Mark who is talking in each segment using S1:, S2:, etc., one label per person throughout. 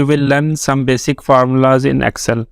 S1: We will learn some basic formulas in Excel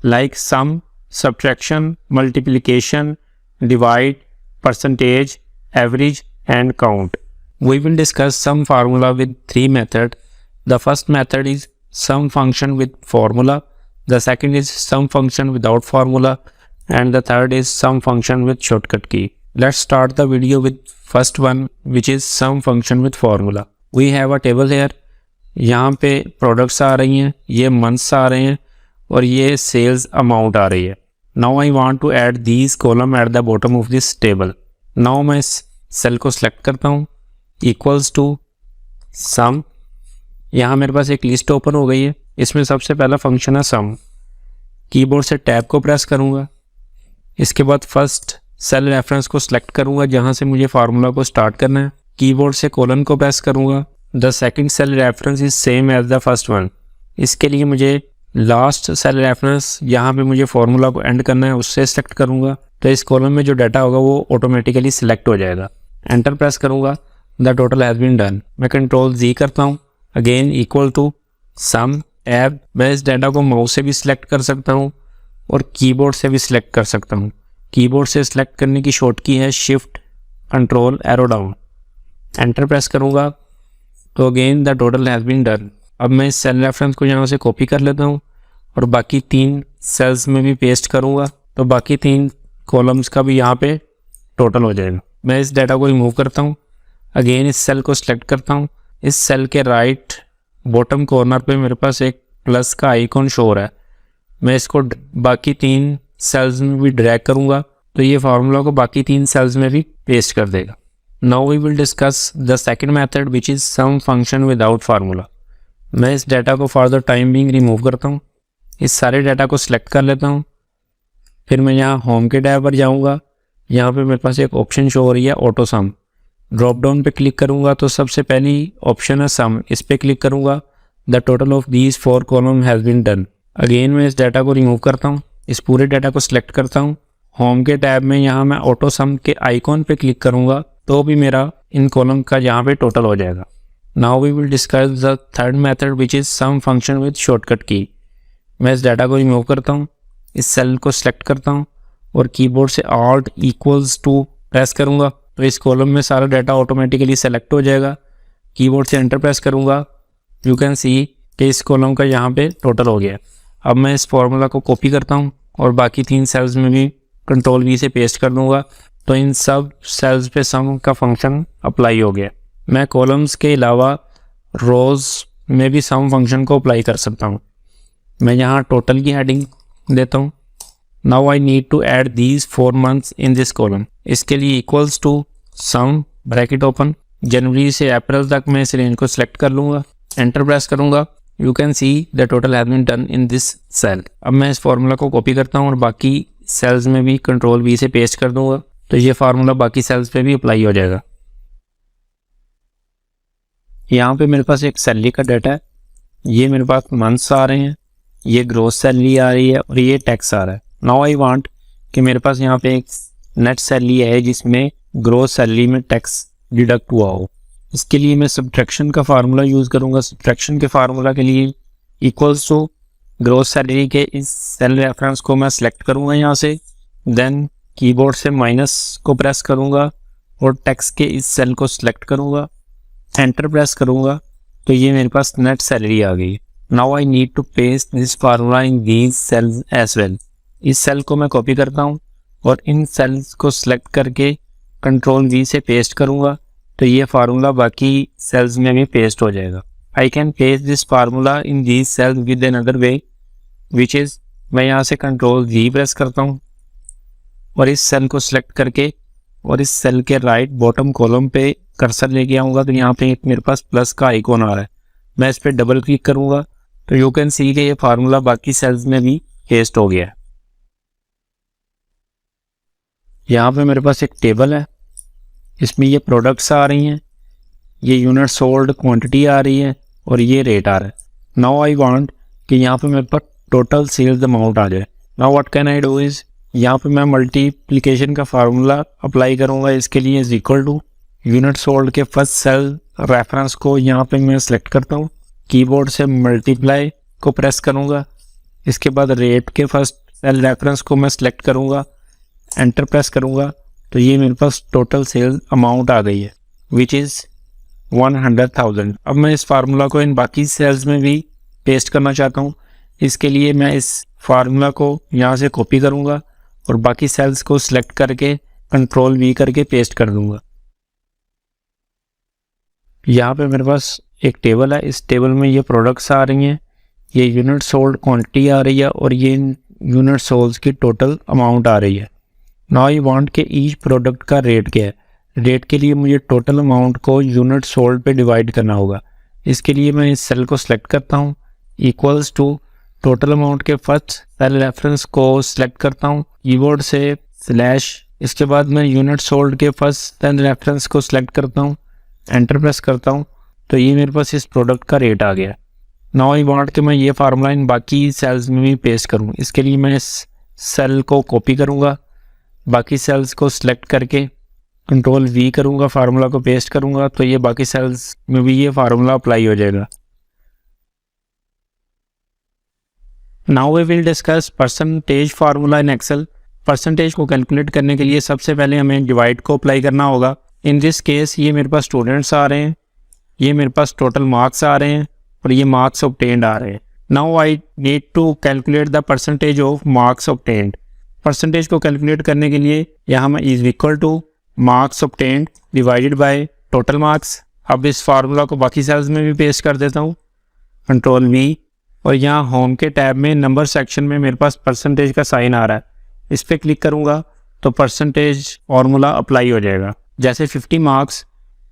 S1: like sum, subtraction, multiplication, divide, percentage, average and count. We will discuss sum formula with three methods. The first method is sum function with formula. The second is sum function without formula. And the third is sum function with shortcut key. Let's start the video with first one, which is sum function with formula. We have a table here. यहाँ पे products आ रही हैं, ये months आ रहे हैं और ये sales amount आ रही है. Now I want to add these column at the bottom of this table. Now मैं इस सेल को सिलेक्ट करता हूँ, इक्वल्स टू सम. यहाँ मेरे पास एक लिस्ट ओपन हो गई है. इसमें सबसे पहला फंक्शन है सम. कीबोर्ड से टैब को प्रेस करूँगा. इसके बाद फर्स्ट सेल रेफरेंस को सिलेक्ट करूँगा जहाँ से मुझे फार्मूला को स्टार्ट करना है. कीबोर्ड से कोलन को प्रेस करूँगा. The second cell reference is same as the first one. इसके लिए मुझे लास्ट सेल रेफरेंस जहाँ पे मुझे फार्मूला को एंड करना है उससे सेलेक्ट करूँगा. तो इस कॉलम में जो डाटा होगा वो ऑटोमेटिकली सिलेक्ट हो जाएगा. एंटर प्रेस करूँगा. The total has been done. मैं कंट्रोल जी करता हूँ. Again equal to sum tab. मैं इस डाटा को माउस से भी सिलेक्ट कर सकता हूँ और कीबोर्ड से भी सिलेक्ट कर सकता हूँ. कीबोर्ड से सिलेक्ट करने की शॉर्ट की है shift control arrow down. Enter press करूँगा तो again the total has been done. अब मैं इस सेल रेफरेंस को यहाँ से कॉपी कर लेता हूँ और बाकी तीन सेल्स में भी पेस्ट करूँगा तो बाकी तीन कॉलम्स का भी यहाँ पे टोटल हो जाएगा. मैं इस डाटा को रिमूव करता हूँ. अगेन इस सेल को सिलेक्ट करता हूँ. इस सेल के राइट बॉटम कॉर्नर पे मेरे पास एक प्लस का आइकॉन शो हो रहा है. मैं इसको बाकी तीन सेल्स में भी ड्रैग करूँगा तो ये फार्मूला को बाकी तीन सेल्स में भी पेस्ट कर देगा. Now we will discuss the second method which is sum function without formula. मैं इस डाटा को for the time being remove करता हूँ. इस सारे डाटा को सिलेक्ट कर लेता हूँ. फिर मैं यहाँ होम के टैब पर जाऊँगा. यहाँ पे मेरे पास एक ऑप्शन शो हो रही है ऑटो सम. ड्रॉप डाउन पे क्लिक करूँगा तो सबसे पहली ऑप्शन है सम. इस पर क्लिक करूँगा. The total of these 4 column has been done. Again मैं इस डाटा को रिमूव करता हूँ. इस पूरे डाटा को सिलेक्ट करता हूँ. होम के टैब में यहाँ मैं ऑटो सम के आइकॉन पे क्लिक करूँगा तो भी मेरा इन कॉलम का यहाँ पे टोटल हो जाएगा. Now we will discuss the third method which is sum function with shortcut key. मैं इस डाटा को रिमूव करता हूँ. इस सेल को सिलेक्ट करता हूँ और कीबोर्ड से ऑल्ट इक्वल्स टू प्रेस करूँगा तो इस कॉलम में सारा डाटा ऑटोमेटिकली सेलेक्ट हो जाएगा. कीबोर्ड से एंटर प्रेस करूँगा. यू कैन सी कि इस कॉलम का यहाँ पे टोटल हो गया. अब मैं इस फॉर्मूला को कॉपी करता हूँ और बाकी तीन सेल्स में भी कंट्रोल वी से पेस्ट कर दूँगा तो इन सब सेल्स पे सम का फंक्शन अप्लाई हो गया. मैं कॉलम्स के अलावा रोज़ में भी सम फंक्शन को अप्लाई कर सकता हूँ. मैं यहाँ टोटल की हेडिंग देता हूँ. Now I need to add these 4 months in this column. इसके लिए equals to sum bracket open. जनवरी से अप्रैल तक मैं इस रेंज को सिलेक्ट कर लूँगा. एंटर प्रेस करूँगा. You can see the total has been done in this cell. अब मैं इस फार्मूला को कॉपी करता हूँ और बाकी सेल्स में भी कंट्रोल वी से पेस्ट कर दूँगा तो ये फार्मूला बाकी सेल्स पे भी अप्लाई हो जाएगा. यहाँ पे मेरे पास एक सैलरी का डाटा है. ये मेरे पास मंथ्स आ रहे हैं, ये ग्रोस सैलरी आ रही है और ये टैक्स आ रहा है. नाउ आई वांट कि मेरे पास यहाँ पे एक नेट सैलरी है जिसमें ग्रोस सैलरी में टैक्स डिडक्ट हुआ हो. इसके लिए मैं सब्ट्रैक्शन का फार्मूला यूज़ करूँगा. सब्ट्रैक्शन के फार्मूला के लिए इक्वल्स टू ग्रोस सैलरी के इस सेल रेफरेंस को मैं सिलेक्ट करूँगा यहाँ से. देन कीबोर्ड से माइनस को प्रेस करूँगा और टैक्स के इस सेल को सिलेक्ट करूँगा. एंटर प्रेस करूँगा तो ये मेरे पास नेट सैलरी आ गई. Now I need to paste this formula in these cells as well. इस सेल को मैं कॉपी करता हूँ और इन सेल्स को सिलेक्ट करके कंट्रोल वी से पेस्ट करूँगा तो ये फार्मूला बाकी सेल्स में भी पेस्ट हो जाएगा. I can paste this formula in these cells with an other way which is मैं यहाँ से कंट्रोल वी प्रेस करता हूँ और इस सेल को सिलेक्ट करके और इस सेल के राइट बॉटम कॉलम पे कर्सर लेके आऊँगा तो यहाँ पे एक मेरे पास प्लस का आइकॉन आ रहा है. मैं इस पर डबल क्लिक करूँगा तो यू कैन सी कि ये फार्मूला बाकी सेल्स में भी पेस्ट हो गया है. यहाँ पे मेरे पास एक टेबल है. इसमें ये प्रोडक्ट्स आ रही हैं, ये यूनिट सोल्ड क्वांटिटी आ रही है और ये रेट आ रहा है. नाउ आई वांट कि यहाँ पे मेरे पास टोटल सेल्स अमाउंट आ जाए. Now what can I do is यहाँ पे मैं मल्टीप्लिकेशन का फार्मूला अप्लाई करूँगा. इसके लिए is equal to unit sold के फर्स्ट सेल रेफरेंस को यहाँ पे मैं सिलेक्ट करता हूँ. कीबोर्ड से मल्टीप्लाई को प्रेस करूँगा। इसके बाद रेट के फर्स्ट सेल रेफरेंस को मैं सिलेक्ट करूँगा, एंटर प्रेस करूँगा, तो ये मेरे पास टोटल सेल अमाउंट आ गई है विच इज़ 100,000। अब मैं इस फार्मूला को इन बाकी सेल्स में भी पेस्ट करना चाहता हूँ। इसके लिए मैं इस फार्मूला को यहाँ से कॉपी करूँगा और बाकी सेल्स को सिलेक्ट करके कंट्रोल V करके पेस्ट कर दूँगा। यहाँ पे मेरे पास एक टेबल है, इस टेबल में ये प्रोडक्ट्स आ रही हैं, ये यूनिट सोल्ड क्वांटिटी आ रही है और ये यूनिट सोल्ड की टोटल अमाउंट आ रही है। नाउ आई वांट के ईच प्रोडक्ट का रेट क्या है। रेट के लिए मुझे टोटल अमाउंट को यूनिट सोल्ड पे डिवाइड करना होगा। इसके लिए मैं इस सेल को सिलेक्ट करता हूँ, इक्वल्स टू टोटल अमाउंट के फर्स्ट सेल रेफरेंस को सिलेक्ट करता हूँ कीबोर्ड से स्लैश। इसके बाद मैं यूनिट सोल्ड के फर्स्ट सेल रेफरेंस को सिलेक्ट करता हूँ, एंटर प्रेस करता हूँ, तो ये मेरे पास इस प्रोडक्ट का रेट आ गया। नाउ आई वांट कि मैं ये फार्मूला इन बाकी सेल्स में भी पेस्ट करूँ। इसके लिए मैं इस सेल को कॉपी करूँगा, बाकी सेल्स को सिलेक्ट करके कंट्रोल V करूँगा, फार्मूला को पेस्ट करूँगा, तो ये बाकी सेल्स में भी ये फार्मूला अप्लाई हो जाएगा। Now we will discuss percentage formula in Excel. Percentage को कैलकुलेट करने के लिए सबसे पहले हमें डिवाइड को अप्लाई करना होगा। इन दिस केस ये मेरे पास स्टूडेंट्स आ रहे हैं, ये मेरे पास टोटल मार्क्स आ रहे हैं और ये मार्क्स ऑब्टेन्ड आ रहे हैं। Now I need to calculate the percentage of marks obtained. Percentage को कैलकुलेट करने के लिए यहाँ मैं is equal to marks obtained divided by total marks. अब इस फार्मूला को बाकी सेल्स में भी पेस्ट कर देता हूँ, कंट्रोल V, और यहाँ होम के टैब में नंबर सेक्शन में मेरे पास परसेंटेज का साइन आ रहा है, इस पर क्लिक करूँगा तो परसेंटेज फार्मूला अप्लाई हो जाएगा। जैसे 50 मार्क्स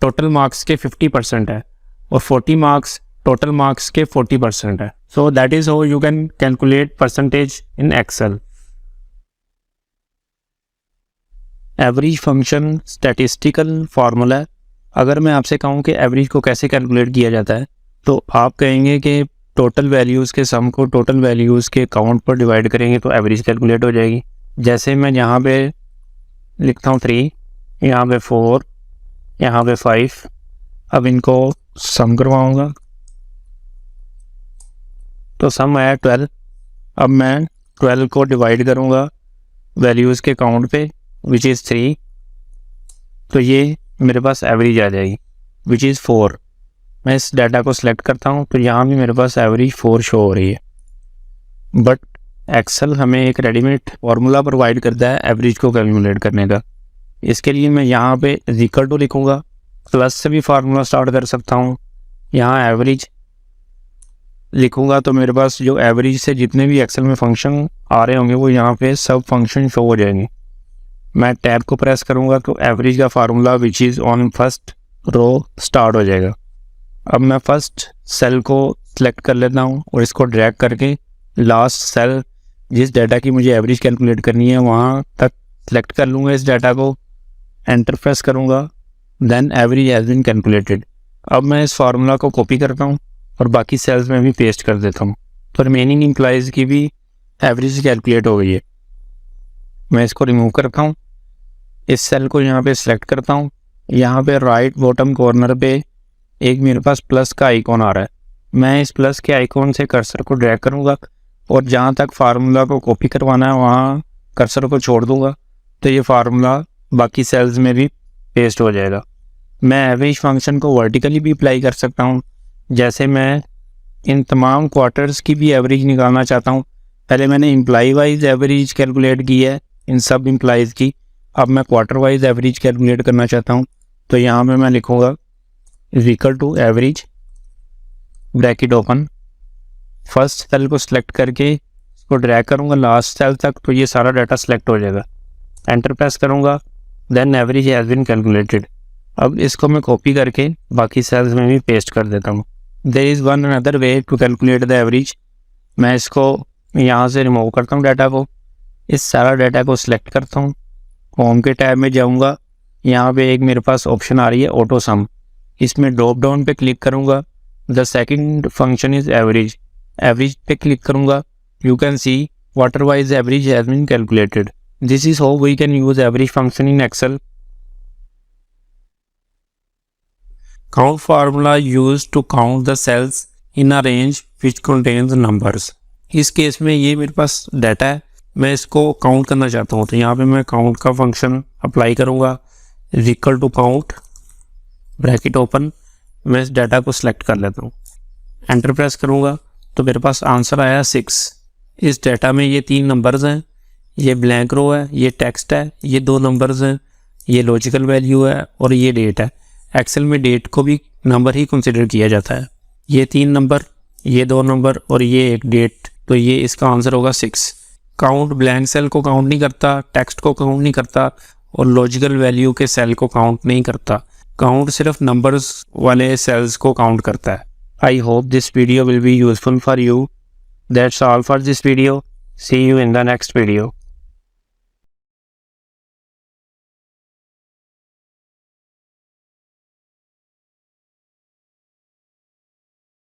S1: टोटल मार्क्स के 50% है और 40 मार्क्स टोटल मार्क्स के 40% है। So that is how you can calculate percentage in Excel. Average function statistical formula है। अगर मैं आपसे कहूँ कि एवरेज को कैसे कैलकुलेट किया जाता है तो आप कहेंगे कि टोटल वैल्यूज़ के सम को टोटल वैल्यूज़ के काउंट पर डिवाइड करेंगे तो एवरेज कैलकुलेट हो जाएगी। जैसे मैं यहाँ पे लिखता हूँ 3, यहाँ पे 4, यहाँ पे 5, अब इनको सम करवाऊँगा तो सम आया 12। अब मैं 12 को डिवाइड करूँगा वैल्यूज़ के काउंट पे विच इज़ 3, तो ये मेरे पास एवरेज आ जाएगी विच इज़ 4। मैं इस डाटा को सिलेक्ट करता हूँ तो यहाँ भी मेरे पास एवरेज 4 शो हो रही है। बट एक्सेल हमें एक रेडीमेड फार्मूला प्रोवाइड करता है एवरेज को कैलकुलेट करने का। इसके लिए मैं यहाँ पे इक्वल टू लिखूँगा, प्लस से भी फार्मूला स्टार्ट कर सकता हूँ। यहाँ एवरेज लिखूँगा तो मेरे पास जो एवरेज से जितने भी एक्सेल में फंक्शन आ रहे होंगे वो यहाँ पे सब फंक्शन शो हो जाएंगे। मैं टैब को प्रेस करूँगा तो एवरेज का formula which is on first row start हो जाएगा। अब मैं फर्स्ट सेल को सिलेक्ट कर लेता हूँ और इसको ड्रैग करके लास्ट सेल जिस डाटा की मुझे एवरेज कैलकुलेट करनी है वहाँ तक सिलेक्ट कर लूँगा इस डाटा को, एंटर प्रेस करूँगा, then average has been calculated. अब मैं इस फार्मूला को कॉपी करता हूँ और बाकी सेल्स में भी पेस्ट कर देता हूँ तो रिमेनिंग एम्प्लॉइज़ की भी एवरेज कैलकुलेट हो गई है। मैं इसको रिमूव करता हूँ, इस सेल को यहाँ पे सिलेक्ट करता हूँ, यहाँ पे राइट बॉटम कॉर्नर पे एक मेरे पास प्लस का आइकॉन आ रहा है। मैं इस प्लस के आइकॉन से कर्सर को ड्रैग करूँगा और जहाँ तक फार्मूला को कॉपी करवाना है वहाँ कर्सर को छोड़ दूँगा तो ये फार्मूला बाकी सेल्स में भी पेस्ट हो जाएगा। मैं एवरेज फंक्शन को वर्टिकली भी अप्लाई कर सकता हूँ। जैसे मैं इन तमाम क्वार्टर्स की भी एवरेज निकालना चाहता हूँ। पहले मैंने एम्प्लॉई वाइज एवरेज कैलकुलेट की है इन सब एम्प्लॉइज़ की, अब मैं क्वार्टर वाइज एवरेज कैलकुलेट करना चाहता हूँ तो यहाँ पे मैं लिखूँगा is equal to average bracket open, first cell को सिलेक्ट करके इसको ड्रैग करूँगा लास्ट सेल तक तो ये सारा डाटा सिलेक्ट हो जाएगा, एंटर प्रेस करूँगा, then average has been calculated. अब इसको मैं कॉपी करके बाकी सेल्स में भी पेस्ट कर देता हूँ। There is one another way to calculate the average. मैं इसको यहाँ से रिमूव करता हूँ डाटा को, इस सारा डाटा को सिलेक्ट करता हूँ, होम के टैब में जाऊँगा, यहाँ पे एक मेरे पास ऑप्शन आ रही है ऑटो सम, इसमें ड्रॉप डाउन पे क्लिक करूँगा, the second function is average, average पे क्लिक करूँगा, you can see quarter wise average has been calculated. This is how we can use average function in Excel. Count formula used to count the cells in a range which contains numbers. इस case में ये मेरे पास data है, मैं इसको count करना चाहता हूँ, तो यहाँ पे मैं काउंट का फंक्शन अप्लाई करूँगा, equal to count bracket open. मैं इस डाटा को सिलेक्ट कर लेता हूँ, एंटर प्रेस करूँगा तो मेरे पास आंसर आया 6। इस डाटा में ये 3 नंबर्स हैं, ये ब्लैंक रो है, ये टेक्स्ट है, ये 2 नंबर्स हैं, ये लॉजिकल वैल्यू है और ये डेट है। एक्सेल में डेट को भी नंबर ही कंसिडर किया जाता है। ये 3 नंबर, ये 2 नंबर और ये एक डेट, तो ये इसका आंसर होगा 6। काउंट ब्लैंक सेल को काउंट नहीं करता, टेक्स्ट को काउंट नहीं करता और लॉजिकल वैल्यू के सेल को काउंट नहीं करता। काउंट सिर्फ नंबर्स वाले सेल्स को काउंट करता है। I hope this video will be useful for you. That's all for this video. See you in the next video.